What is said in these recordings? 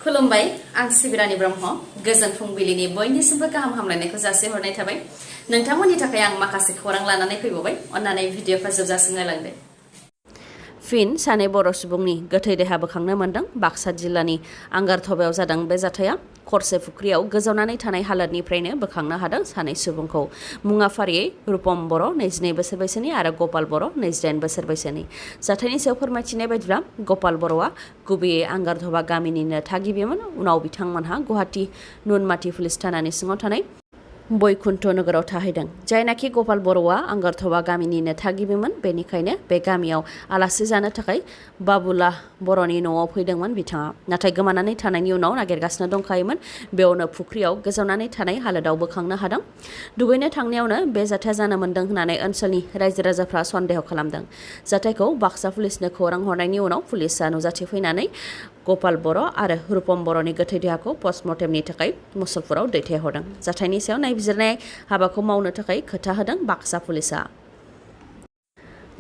खुलुमबाय आं सिबिरानि ब्रह्म गोजोन फुंबिलिनि बयनिसिमबो गाहाम हामलायनायखौ जासिहरनाय थाबाय नोंथांमोननि थाखाय आं माखासे खौरां लानानै फैबावबाय अन्नानै भिडिअखौ जोबजासिम नायलांदो फिन सानै बर' सुबुंनि गोथै देहा बोखांनो मोनदों बाक्सा जिल्लानि आंगारथबायाव जादों बे जाथाया खरसे फुख्रियाव गोजावनानै थानाय हालोदनिफ्रायनो बोखांनो हादों सानै सुबुंखौ मुङा फारियै रुपम बर' 22 बोसोर बैसोनि आरो गपाल बर' 28 बोसोर बैसोनि जाथायनि सायाव फोरमायथिनाय बायदिब्ला गपाल बर'आ गुबैयै आंगारथबा गामिनिनो थागिबिमोन उनाव बिथांमोनहा गुवाहाटी नुनमाथि पुलिस थानानि सिङाव थानाय बैकुन्ठ नोगोराव थाहैदों जायनाखि गपाल बर'आ आंगारथबा गामिनिनो थागिबिमोन बेनिखायनो बे गामियाव आलासि जानो थाखाय बाबुला बर'नि न'आव फैदोंमोन बिथाङा नाथाय गोमानानै थानायनि उनाव नागिरगासिनो दंखायोमोन बेयावनो फुख्रियाव गोजावनानै थानाय हालोदाव बोखांनो हादों दुगैनो थांनायावनो बे जाथाया जानो मोन्दों होननानै ओनसोलनि रायजो राजाफ्रा सन्देह खालामदों जाथायखौ बाक्सा पुलिसनो खौरां हरनायनि उनाव पुलिसआ नुजाथिफैनानै गपाल बर' आरो रुपम बर'नि गोथै देहाखौ पस्टमर्टेमनि थाखाय मुसलपुराव दैथायहरदों जाथायनि सायाव नायबिजिरनाय हाबाखौ मावनो थाखाय खोथा होदों बाक्सा पुलिसआ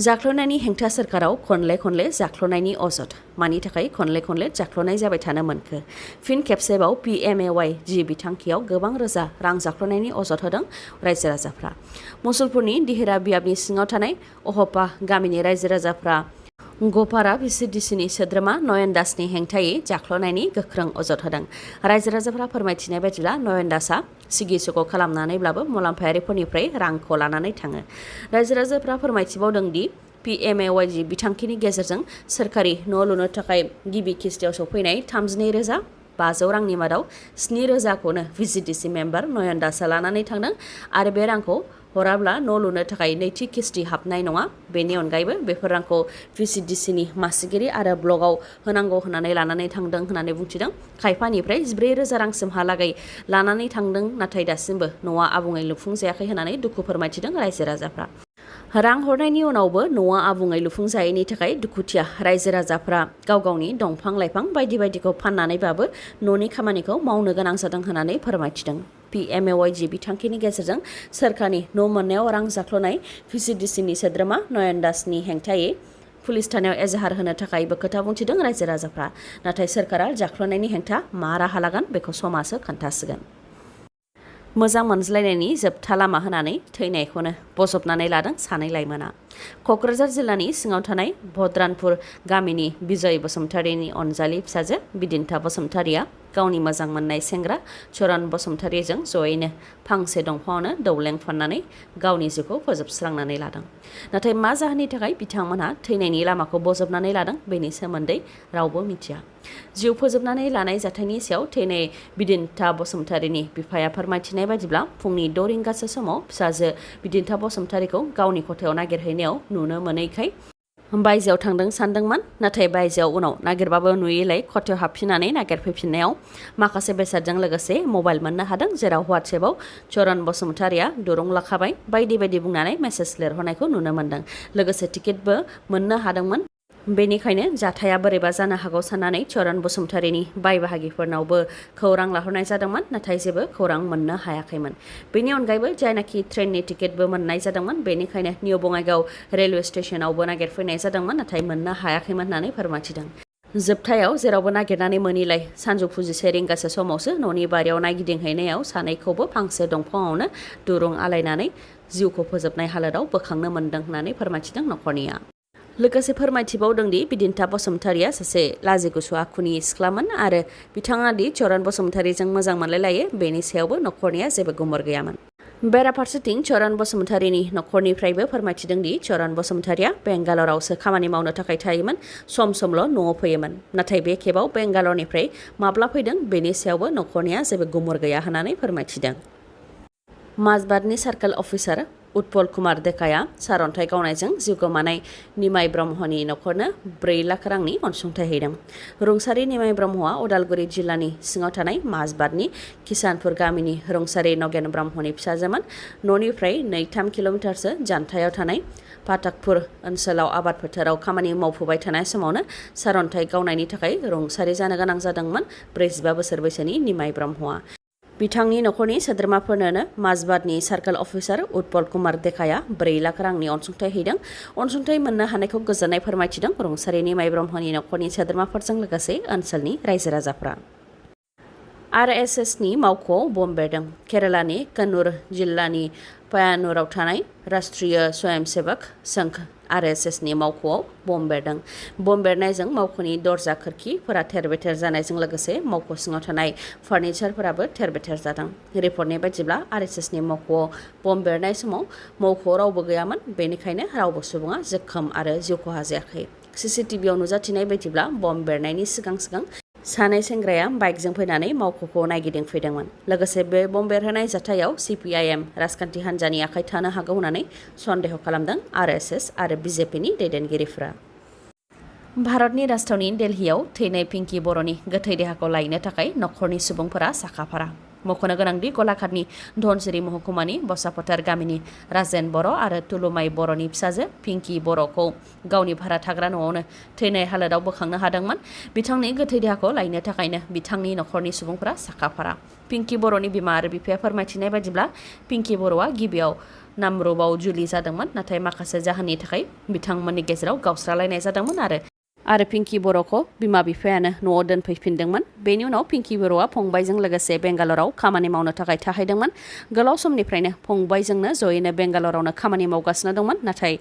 जाख्ल'नायनि हेंथा सोरखाराव खनले जाख्ल'नायनि अजद मानि थाखाय खनले जाख्ल'नाय जाबाय थानो मोनखो फिन खेबसेबाव PMAY जि बिथांखियाव गोबां रोजा रां जाख्ल'नायनि अजद होदों रायजो राजाफ्रा मुसलपुरनि दिहिरा बियाबनि सिङाव थानाय अहपा गामिनि रायजो राजाफ्रा गपारा BTCनि सोद्रोमा नयन दासनि हेंथायै जाख्ल'नायनि गोख्रों अजद होदों रायजो राजाफ्रा फोरमायथिनाय बायदिब्ला नयन दासआ सिगि सग' खालामनानैब्लाबो मुलाम्फायारिफोरनिफ्राय रांखौ लानानै थाङो रायजो राजाफ्रा फोरमायथिबावदों दि PMAY जि बिथांखिनि गेजेरजों सोरखारि न' लुनो थाखाय गिबि किस्तियाव सफैनाय 32,500 रांनि मादाव 7,000खौनो BTC मेम्बार नयन दासआ लानानै थांदों आरो बे रांखौ हराब्ला न' लुनो थाखाय नैथि किस्ति हाबनाय नङा बेनि अनगायैबो बेफोर रांखौ BTCनि मासिगिरि आरो ब्लगाव होनांगौ होननानै लानानै थांदों होननानै बुंथिदों खायफानिफ्राय 14,000 रांसिमहालागै लानानै थांदों नाथाय दासिमबो न'आ आबुङै लुफुंजायाखै होननानै दुखु फोरमायथिदों रायजो राजाफ्रा रां हरनायनि उनावबो न'आ आबुङै लुफुंजायैनि थाखाय दुखुथिया रायजो राजाफ्रा गाव गावनि दंफां लाइफां बायदिखौ फाननानैबाबो न'नि खामानिखौ मावनो गोनां जादों होननानै फोरमायथिदों PMAY जि बिथांखिनि गेजेरजों सोरखारनि न' मोननायाव रां जाख्ल'नाय BTCनि सोद्रोमा नयन दासनि हेंथायै पुलिस थानायाव एजाहार होनो थाखायबो खोथा बुंथिदों रायजो राजाफ्रा नाथाय सोरखारा जाख्ल'नायनि हेंथा मा राहा लागोन बेखौ समासो खोन्थासिगोन मोजां मोनज्लायनायनि जोबथा लामा होनानै थैनायखौनो बजबनानै लादों सानै लाइमोना क'क्राझार जिल्लानि सिङाव थानाय भद्रानपुर गामिनि बिजय बसुमतारीनि अनजालि फिसाजो बिदिन्था बसुमतारीया गावनि मोजां मोननाय सेंग्रा चरण बसुमतारीजों जयैनो फांसे दंफाङावनो दौलें फाननानै गावनि जिउखौ फोजोबस्रांनानै लादों नाथाय मा जाहोननि थाखाय बिथांमोनहा थैनायनि लामाखौ बजबनानै लादों बेनि सोमोन्दै रावबो मिथिया जिउ फोजोबनानै लानाय जाथायनि सायाव थैनाय बिदिन्था बसुमतारीनि बिफाया फोरमायथिनाय बायदिब्ला फुंनि 6 रिंगासो समाव फिसाजो बिदिन्था बसुमतारीखौ गावनि खथायाव नागिरहैनायाव नुनो मोनैखाय बायजोआव थांदों सानदोंमोन नाथाय बायजोआव उनाव नागिरबाबो नुयैलाय खथायाव हाबफिननानै नागिरफैफिननायाव माखासे बेसादजों लोगोसे मबाइल मोननो हादों जेराव WhatsAppआव चरण बसुमतारीया दुरुं लाखाबाय बायदि बुंनानै मेसेज लिरहरनायखौ नुनो मोन्दों लोगोसे टिकेटबो मोननो हादोंमोन बेनिखायनो जाथाया बोरैबा जानो हागौ साननानै चरण बसुमतारीनि बाय बाहागिफोरनावबो खौरां लाहरनाय जादोंमोन नाथाय जेबो खौरां मोननो हायाखैमोन बेनि अनगायैबो जायनाखि ट्रेननि टिकेटबो मोननाय जादोंमोन बेनिखायनो निउ बङाइगाव रेलवे स्टेशनावबो नागिरफैनाय जादोंमोन नाथाय मोननो हायाखैमोन होननानै फोरमायथिदों जोबथायाव जेरावबो नागिरनानै मोनिलाय सानजौफु 11 रिंगासो समावसो न'नि बारियाव नायगिदिंहैनायाव सानैखौबो फांसे दंफाङावनो दुरुं आलायनानै जिउखौ फोजोबनाय हालोदाव बोखांनो मोन्दों होननानै फोरमायथिदों न'खरनिया लोगोसे फोरमायथिबावदों दि बिदिन्था बसुमतारीया सासे लाजिगुसु आखुनि सिख्लामोन आरो बिथाङा दि चरण बसुमतारीजों मोजां मोनलायलायो बेनि सायावबो न'खरनिया जेबो गुमुर गैयामोन बेराफारसेथिं चरण बसुमतारीनि न'खरनिफ्रायबो फोरमायथिदों दि चरण बसुमतारीया बेंगालरावसो खामानि मावनो थाखाय थायोमोन समल' न'आव फैयोमोन नाथाय बे खेबाव बेंगालरनिफ्राय माब्ला फैदों बेनि सायावबो न'खरनिया जेबो गुमुर गैया होननानै फोरमायथिदों माजबादनि सार्केल अफिसार उत्पल कुमार देकाया सारन्थाइ गावनायजों जिउ गोमानाय निमाय ब्रह्मनि न'खरनो 4 लाख रांनि अनसुंथाइ हैदों रुंसारि निमाय ब्रह्मआ उदालगुरि जिल्लानि सिङाव थानाय माजबादनि किसानपुर गामिनि रुंसारि नगेन ब्रह्मनि फिसाजोमोन न'निफ्राय 2-3 किल'मिटारसो जानथायाव थानाय फाटाकपुर ओनसोलाव आबाद फोथाराव खामानि मावफुबाय थानाय समावनो सारन्थाइ गावनायनि थाखाय रुंसारि जानो गोनां जादोंमोन 45 बोसोर बैसोनि निमाय ब्रह्मआ बिथांनि न'खरनि सोद्रोमाफोरनो माजबादनि सार्केल अफिसार उत्पल कुमार देकाया 4 लाख रांनि अनसुंथाइ हैदों अनसुंथाइ मोननो हानायखौ गोजोननाय फोरमायथिदों रुंसारि निमाय ब्रह्मनि न'खरनि सोद्रोमाफोरजों लोगोसे ओनसोलनि रायजो राजाफ्रा। RSSनि मावख'आव बम बेरदों। केरालानि कन्नुर जिल्लानि पायानुराव थानाय राष्ट्रीय स्वयंसेवक संघ RSSनि मावख'आव बम बेरदों। बम बेरनायजों मावख'नि दरजा खोरखिफोरा थेर-बेथेर जानायजों लोगोसे मावख' सिङाव थानाय फार्निचारफोराबो थेर-बेथेर जादों। रिपर्टनि बायदिब्ला RSSनि मावख'आव बम बेरनाय समाव मावख'आव रावबो गैयामोन, बेनिखायनो रावबो सुबुङा जोखोम आरो जिउ खहा जायाखै। CCTVआव नुजाथिनाय बायदिब्ला बम बेरनायनि सिगां सानै सेंग्राया बाइकजों फैनानै मावख'खौ नायगिदिंफैदोंमोन। लोगोसे बे बम बेरहोनाय जाथायाव CPIM राजखान्थि हान्जानि आखाइ थानो हागौ होननानै सन्देह खालामदों RSS आरो BJPनि दैदेनगिरिफोरा। भारतनि राजथावनि दिल्लीयाव थैनाय पिंकी बर'नि गोथै देहाखौ लायनो थाखाय नखरनि सुबुंफोरा साखाफारा। मख'नो गोनांदि गलाघाटनि धनसिरि महकुमानि बसाफोथार गामिनि राजेन बर' आरो तुलुमाय बर'नि फिसाजो पिंकी बर'खौ गावनि भारा थाग्रा न'आवनो थैनाय हालोदाव बोखांनो हादोंमोन। बिथांनि गोथै देहाखौ लायनो थाखायनो बिथांनि नखरनि सुबुंफोरा साखाफारा। पिंकी बर'नि बिमा आरो बिफाया फोरमायथिनाय बायदिब्ला पिंकी बर'आ गिबियाव नामरुबाव जुलि जादोंमोन, नाथाय माखासे जाहोननि थाखाय बिथांमोननि गेजेराव गावस्रालायनाय जादोंमोन आरो पिंकी बर'खौ बिमा बिफायानो न'आव दोनफैफिनदोंमोन। बेनि उनाव पिंकी बर'आ फंबायजों लोगोसे बेंगालराव खामानि मावनो थाखाय थाहैदोंमोन। गोलाव समनिफ्रायनो फंबायजोंनो जयैनो बेंगालरावनो खामानि मावगासिनो दंमोन, नाथाय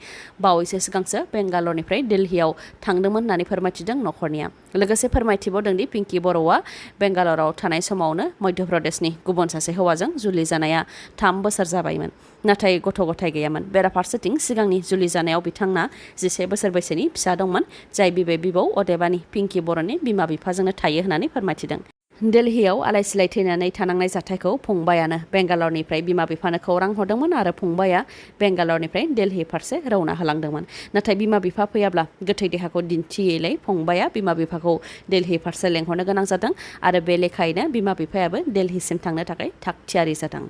बावैसो सिगांसो बेंगालरनिफ्राय दिल्लीयाव थांदोंमोन होननानै फोरमायथिदों नखरनिया। लोगोसे फोरमायथिबावदों दि पिंकी बर'आ बेंगालराव थानाय समावनो मध्य प्रदेशनि गुबुन सासे हौवाजों जुलि जानाया 3 बोसोर जाबायमोन, नाथाय गथ' गथाय गैयामोन। बेराफारसेथिं सिगांनि जुलि जानायाव बिथांना 11 बोसोर बैसोनि फिसा दंमोन, जाय बिबै-बिबौ अदेबानि पिंकी बर'नि बिमा-बिफाजोंनो थायो होननानै फोरमायथिदों। दिल्लीयाव आलाय-सिलाय थैनानै थानांनाय जाथायखौ फंबायानो बेंगालरनिफ्राय बिमा-बिफानो खौरां हरदोंमोन आरो फंबाया बेंगालरनिफ्राय दिल्ली फारसे रौना होलांदोंमोन। नाथाय बिमा-बिफा फैयाब्ला गोथै देहाखौ दिन्थियैलाय फंबाया बिमा-बिफाखौ दिल्ली फारसे लेंहरनो गोनां जादों आरो बे लेखायैनो बिमा-बिफायाबो दिल्लीसिम थांनो थाखाय थाग-थियारि जादों।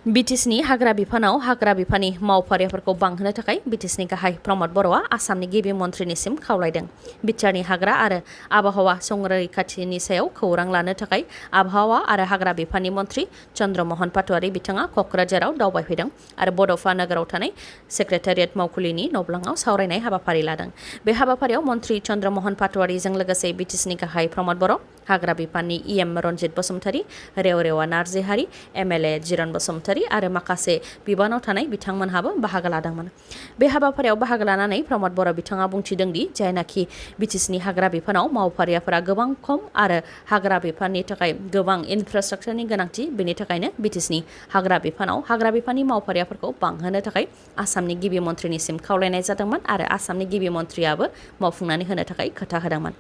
BTCनि हाग्रा बिफानाव हाग्रा बिफाननि मावफारियाफोरखौ बांहोनो थाखाय BTCनि गाहाय प्रमद बर'आ आसामनि गिबि मन्थ्रिनिसिम खावलायदों। बिटिआरनि हाग्रा आरो आबहावा संरैखाथिनि सायाव खौरां लानो थाखाय आबहावा आरो हाग्रा बिफाननि मन्थ्रि चन्द्र महन पाटवारी बिथाङा क'क्राझाराव दावबायफैदों आरो बड'फा नोगोराव थानाय सेक्रेटारियेट मावखुलिनि न'ब्लाङाव सावरायनाय हाबाफारि लादों। बे हाबाफारियाव मन्थ्रि चन्द्र महन पाटवारीजों लोगोसे BTCनि गाहाय प्रमद बर', हाग्रा बिफाननि EM रन्जित बसुमतारी, रेवरेवा नार्जिहारि, MLA जिरन बसुमतारी आरो माखासे बिबानाव थानाय बिथांमोनहाबो बाहागो लादोंमोन। बे हाबाफारियाव बाहागो लानानै प्रमद बर' बिथाङा बुंथिदों दि जायनाखि BTCनि हाग्रा बिफानाव मावफारियाफोरा गोबां खम आरो हाग्रा बिफाननि थाखाय गोबां इनफ्रास्ट्राक्चारनि गोनांथि, बेनि थाखायनो BTCनि हाग्रा बिफानाव हाग्रा बिफाननि मावफारियाफोरखौ बांहोनो थाखाय आसामनि गिबि मन्थ्रिनिसिम खावलायनाय जादोंमोन आरो आसामनि गिबि मन्थ्रियाबो मावफुंनानै होनो थाखाय खोथा होदोंमोन।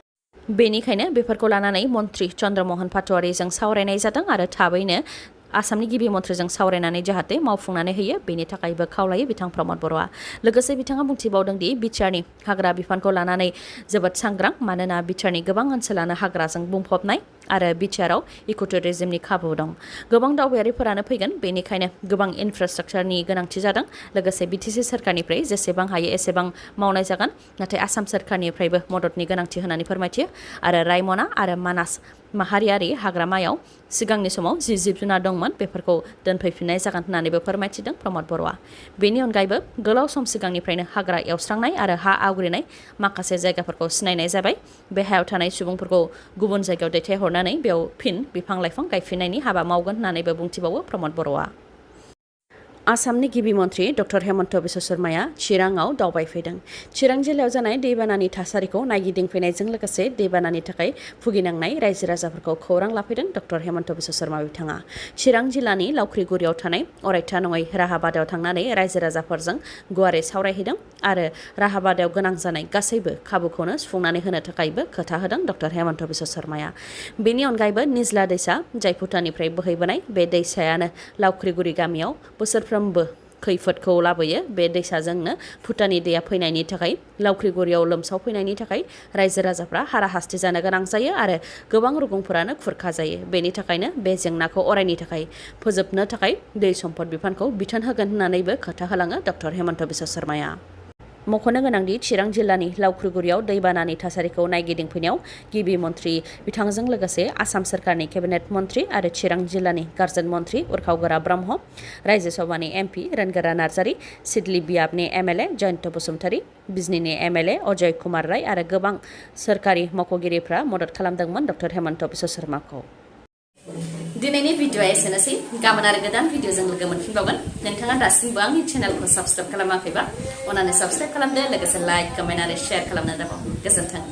बेनिखायनो बेफोरखौ लानानै मन्थ्रि चन्द्र महन पाटवारीजों सावरायनाय जादों आरो थाबैनो आसामनि गिबि मन्थ्रिजों सावरायनानै जाहाथे मावफुंनानै होयो, बेनि थाखायबो खावलायो बिथां प्रमद बर'आ। लोगोसे बिथाङा बुंथिबावदों दि बिटिआरनि हाग्रा बिफानखौ लानानै जोबोद सांग्रां, मानोना बिटिआरनि गोबां ओनसोलानो हाग्राजों बुंफबनाय आरो बिटिआराव इकोटुरिज्मनि खाबु दं। गोबां दावबायारिफोरानो फैगोन, बेनिखायनो गोबां इनफ्रास्ट्राक्चारनि गोनांथि जादों। लोगोसे BTC सोरखारनिफ्राय जेसेबां हायो एसेबां मावनाय जागोन, नाथाय आसाम सोरखारनिफ्रायबो मददनि गोनांथि होननानै फोरमायथियो आरो रायमना आरो मानास माहारियारि हाग्रामायाव सिगांनि समाव जिब जुनार दंमोन, बेफोरखौ दोनफैफिननाय जागोन होननानैबो फोरमायथिदों प्रमद बर'आ। बेनि अनगायैबो गोलाव सम सिगांनिफ्रायनो हाग्रा एवस्रांनाय आरो हा आवग्रिनाय माखासे जायगाफोरखौ सिनायनाय जाबाय। बे हायाव थानाय सुबुंफोरखौ गुबुन जायगायाव दैथायहरनानै बेयाव फिन बिफां-लाइफां गायफिननायनि हाबा मावगोन होननानैबो बुंथिबावो प्रमद बर'आ। आसामनि गिबि मन्थ्रि डक्टर हेमन्त बिश्व शर्माया चिराङाव दावबायफैदों। चिरां जिल्लायाव जानाय दैबानानि थासारिखौ नायगिदिंफैनायजों लोगोसे दैबानानि थाखाय भुगिनांनाय रायजो राजाफोरखौ खौरां लाफैदों डक्टर हेमन्त बिश्व शर्मा बिथाङा। चिरां जिल्लानि लावख्रिगुरियाव थानाय अरायथा नङै राहाबादायाव थांनानै रायजो राजाफोरजों गुवारै सावरायहैदों आरो राहाबादायाव गोनां जानाय गासैबो खाबुखौनो सुफुंनानै होनो थाखायबो खोथा होदों डक्टर हेमन्त बिश्व शर्माया। बेनि अनगायैबो निज्ला दैसा, जाय भुटाननिफ्राय बोहैबोनाय, बे दैसायानो लावख्रिगुरि गामियाव बोसोरफ्रोमबो खैफोदखौ लाबोयो। बे दैसाजोंनो भुटाननि दैया फैनायनि थाखाय लावख्रिगुरियाव लोमसावफैनायनि थाखाय रायजो राजाफ्रा हाराहास्ति जानो गोनां जायो आरो गोबां रुगुंफोरानो खुरखा जायो। बेनि थाखायनो बे जेंनाखौ अरायनि थाखाय फोजोबनो थाखाय दै सम्पद बिफानखौ बिथोन होगोन होननानैबो खोथा होलाङो डक्टर हेमन्त बिश्व शर्माया। मख'नो गोनांदि चिरां जिल्लानि लावख्रिगुरियाव दैबानानि थासारिखौ नायगिदिंफैनायाव गिबि मन्थ्रि बिथांजों लोगोसे आसाम सोरखारनि केबिनेट मन्थ्रि आरो चिरां जिल्लानि गार्जेन मन्थ्रि उरखावगोरा ब्रह्म, रायजो सभानि MP रोनगोरा नार्जारी, सिडली बियाबनि MLA जयन्त बसुमतारी, बिजनीनि MLA अजय कुमार राय आरो गोबां सोरखारि मावख'गिरिफ्रा मदद खालामदोंमोन डक्टर हेमन्त बिश्व शर्माखौ। दिनैनि भिडिअआ एसेनोसै गाबोन आरो गोदान भिडिअजों लोगो मोनफिनबावगोन नोंथाङा दासिमबो आंनि चेनेलखौ साबस्क्राइब खालामाखैबा अन्नानै साबस्क्राइब खालामदो लोगोसे लाइक कमेन्ट आरो शेयार खालामनो दाबाव गोजोन्थों